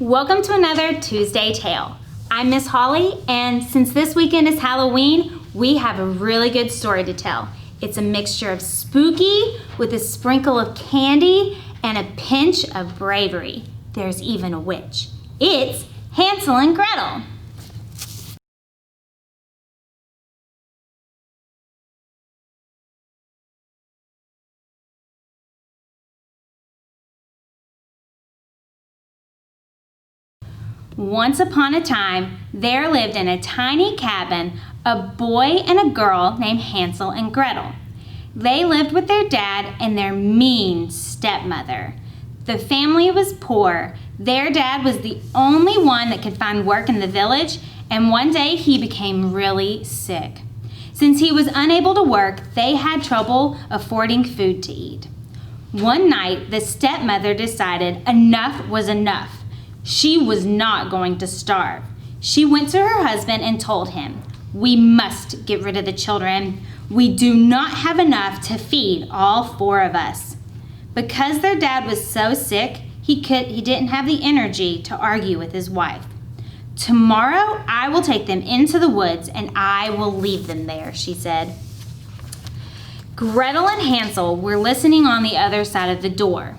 Welcome to another Tuesday Tale. I'm Miss Holly, and since this weekend is Halloween, we have a really good story to tell. It's a mixture of spooky with a sprinkle of candy and a pinch of bravery. There's even a witch. It's Hansel and Gretel. Once upon a time, there lived in a tiny cabin a boy and a girl named Hansel and Gretel. They lived with their dad and their mean stepmother. The family was poor. Their dad was the only one that could find work in the village, and one day he became really sick. Since he was unable to work, they had trouble affording food to eat. One night, the stepmother decided enough was enough. She was not going to starve. She went to her husband and told him, "We must get rid of the children. We do not have enough to feed all four of us." Because their dad was so sick, he didn't have the energy to argue with his wife. "Tomorrow, I will take them into the woods and I will leave them there," she said. Gretel and Hansel were listening on the other side of the door.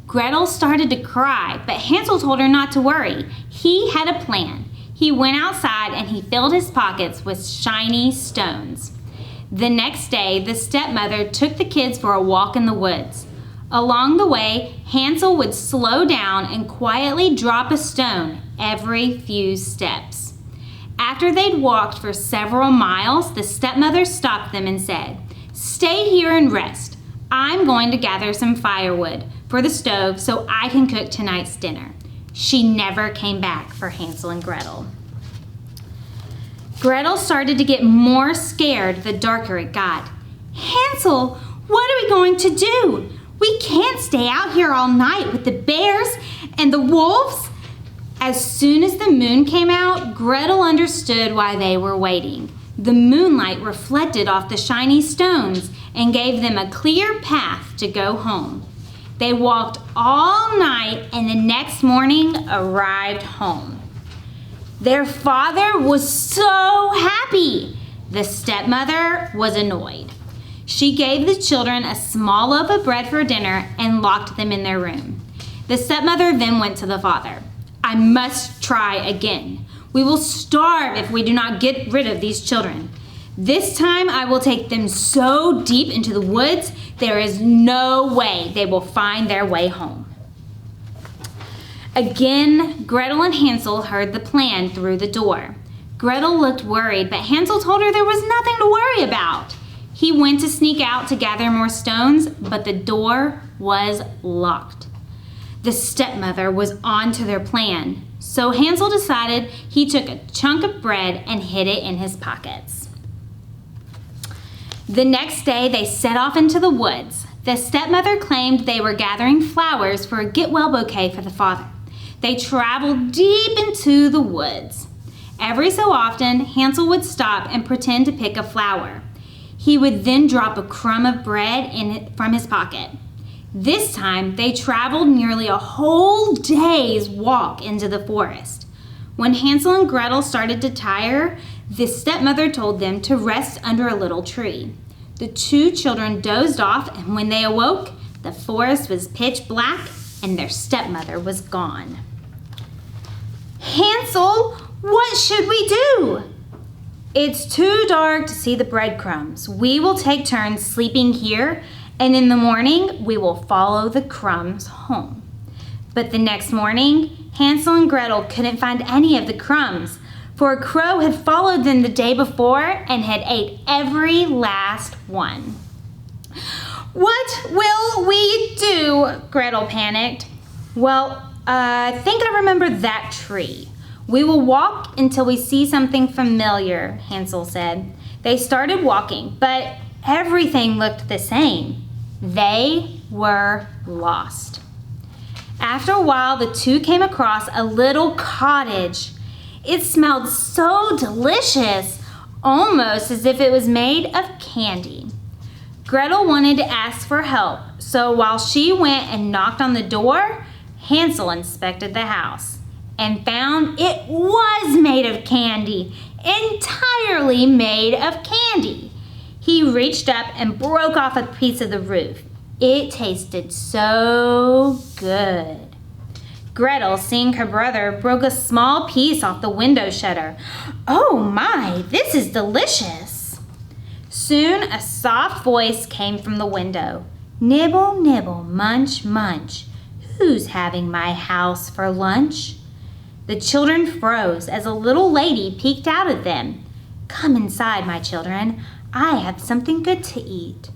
Gretel started to cry, but Hansel told her not to worry. He had a plan. He went outside and he filled his pockets with shiny stones. The next day, the stepmother took the kids for a walk in the woods. Along the way, Hansel would slow down and quietly drop a stone every few steps. After they'd walked for several miles, the stepmother stopped them and said, "Stay here and rest. I'm going to gather some firewood for the stove so I can cook tonight's dinner." She never came back for Hansel and Gretel. Gretel started to get more scared the darker it got. "Hansel, what are we going to do? We can't stay out here all night with the bears and the wolves." As soon as the moon came out, Gretel understood why they were waiting. The moonlight reflected off the shiny stones and gave them a clear path to go home. They walked all night and the next morning arrived home. Their father was so happy. The stepmother was annoyed. She gave the children a small loaf of bread for dinner and locked them in their room. The stepmother then went to the father. "I must try again. We will starve if we do not get rid of these children. This time I will take them so deep into the woods, there is no way they will find their way home." Again, Gretel and Hansel heard the plan through the door. Gretel looked worried, but Hansel told her there was nothing to worry about. He went to sneak out to gather more stones, but the door was locked. The stepmother was on to their plan, so Hansel decided he took a chunk of bread and hid it in his pockets. The next day, they set off into the woods. The stepmother claimed they were gathering flowers for a get-well bouquet for the father. They traveled deep into the woods. Every so often, Hansel would stop and pretend to pick a flower. He would then drop a crumb of bread from his pocket. This time, they traveled nearly a whole day's walk into the forest. When Hansel and Gretel started to tire, the stepmother told them to rest under a little tree. The two children dozed off, and when they awoke, the forest was pitch black and their stepmother was gone. "Hansel, what should we do?" "It's too dark to see the breadcrumbs. We will take turns sleeping here, and in the morning we will follow the crumbs home." But the next morning, Hansel and Gretel couldn't find any of the crumbs, for a crow had followed them the day before and had ate every last one. "What will we do?" Gretel panicked. "Well, I think I remember that tree. We will walk until we see something familiar," Hansel said. They started walking, but everything looked the same. They were lost. After a while, the two came across a little cottage. It smelled so delicious, almost as if it was made of candy. Gretel wanted to ask for help, so while she went and knocked on the door, Hansel inspected the house. and found it was made of candy, entirely made of candy. He reached up and broke off a piece of the roof. It tasted so good. Gretel, seeing her brother, broke a small piece off the window shutter. "Oh my, this is delicious!" Soon a soft voice came from the window. "Nibble, nibble, munch, munch. Who's having my house for lunch?" The children froze as a little lady peeked out at them. "Come inside, my children. I have something good to eat."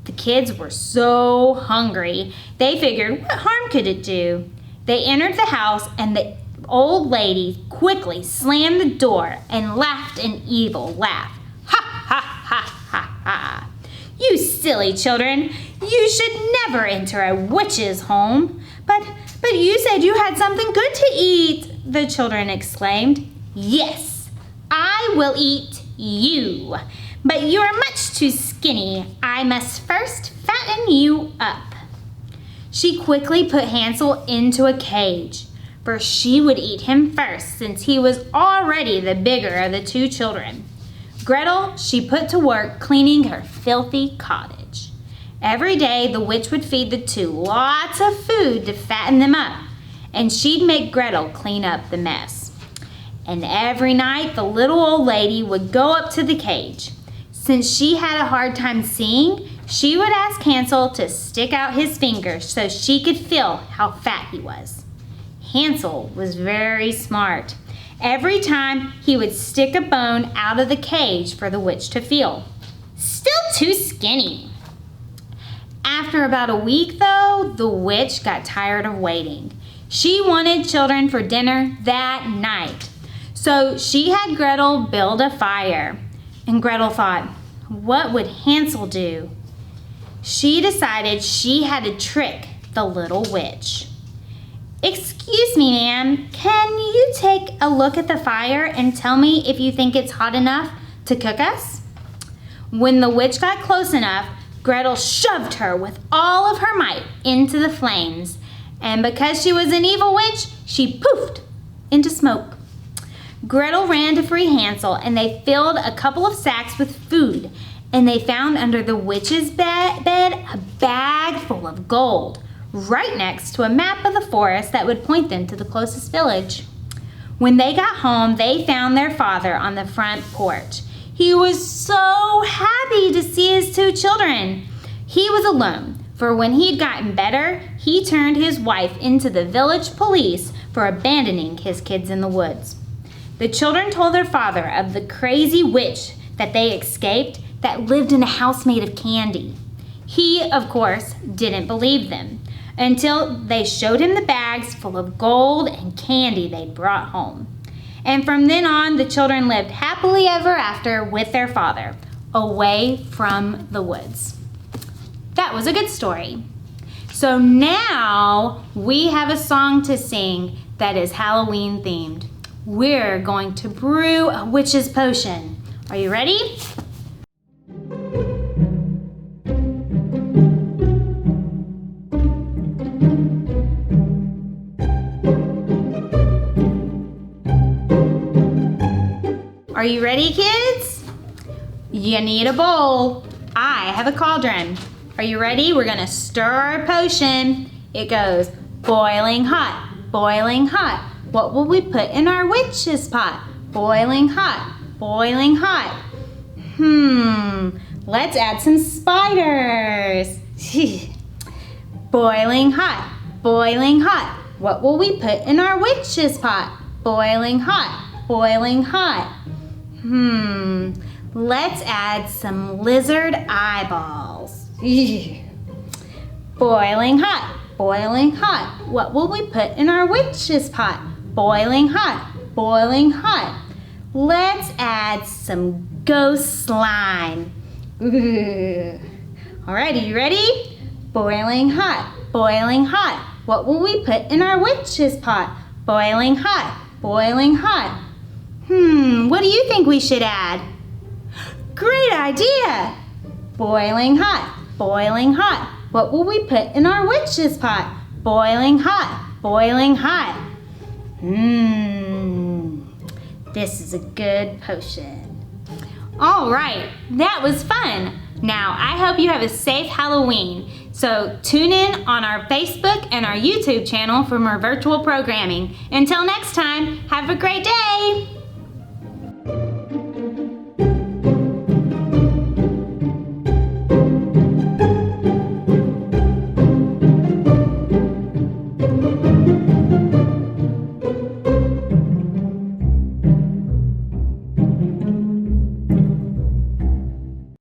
The kids were so hungry, they figured, what harm could it do? They entered the house, and the old lady quickly slammed the door and laughed an evil laugh. "Ha, ha, ha, ha, ha. You silly children, you should never enter a witch's home." But you said you had something good to eat," the children exclaimed. "Yes, I will eat you. But you are much too skinny. I must first fatten you up." She quickly put Hansel into a cage, for she would eat him first since he was already the bigger of the two children. Gretel she put to work cleaning her filthy cottage. Every day the witch would feed the two lots of food to fatten them up, and she'd make Gretel clean up the mess. And every night the little old lady would go up to the cage. Since she had a hard time seeing, she would ask Hansel to stick out his fingers so she could feel how fat he was. Hansel was very smart. Every time he would stick a bone out of the cage for the witch to feel. Still too skinny. After about a week, though, the witch got tired of waiting. She wanted children for dinner that night. So she had Gretel build a fire. And Gretel thought, what would Hansel do? She decided she had to trick the little witch. "Excuse me, ma'am, can you take a look at the fire and tell me if you think it's hot enough to cook us?" When the witch got close enough, Gretel shoved her with all of her might into the flames. And because she was an evil witch, she poofed into smoke. Gretel ran to free Hansel, and they filled a couple of sacks with food, and they found under the witch's bed a bag full of gold, right next to a map of the forest that would point them to the closest village. When they got home, they found their father on the front porch. He was so happy to see his two children. He was alone, for when he'd gotten better, he turned his wife into the village police for abandoning his kids in the woods. The children told their father of the crazy witch that they escaped that lived in a house made of candy. He, of course, didn't believe them until they showed him the bags full of gold and candy they'd brought home. And from then on, the children lived happily ever after with their father, away from the woods. That was a good story. So now we have a song to sing that is Halloween themed. We're going to brew a witch's potion. Are you ready? Are you ready, kids? You need a bowl. I have a cauldron. Are you ready? We're gonna stir our potion. It goes boiling hot, boiling hot. What will we put in our witch's pot? Boiling hot, boiling hot. Let's add some spiders. Boiling hot, boiling hot. What will we put in our witch's pot? Boiling hot, boiling hot. Let's add some lizard eyeballs. Boiling hot, boiling hot. What will we put in our witch's pot? Boiling hot, boiling hot. Let's add some ghost slime. All right, are you ready? Boiling hot, boiling hot. What will we put in our witch's pot? Boiling hot, boiling hot. What do you think we should add? Great idea! Boiling hot, boiling hot. What will we put in our witch's pot? Boiling hot, boiling hot. This is a good potion. All right, that was fun. Now, I hope you have a safe Halloween. So tune in on our Facebook and our YouTube channel for more virtual programming. Until next time, have a great day.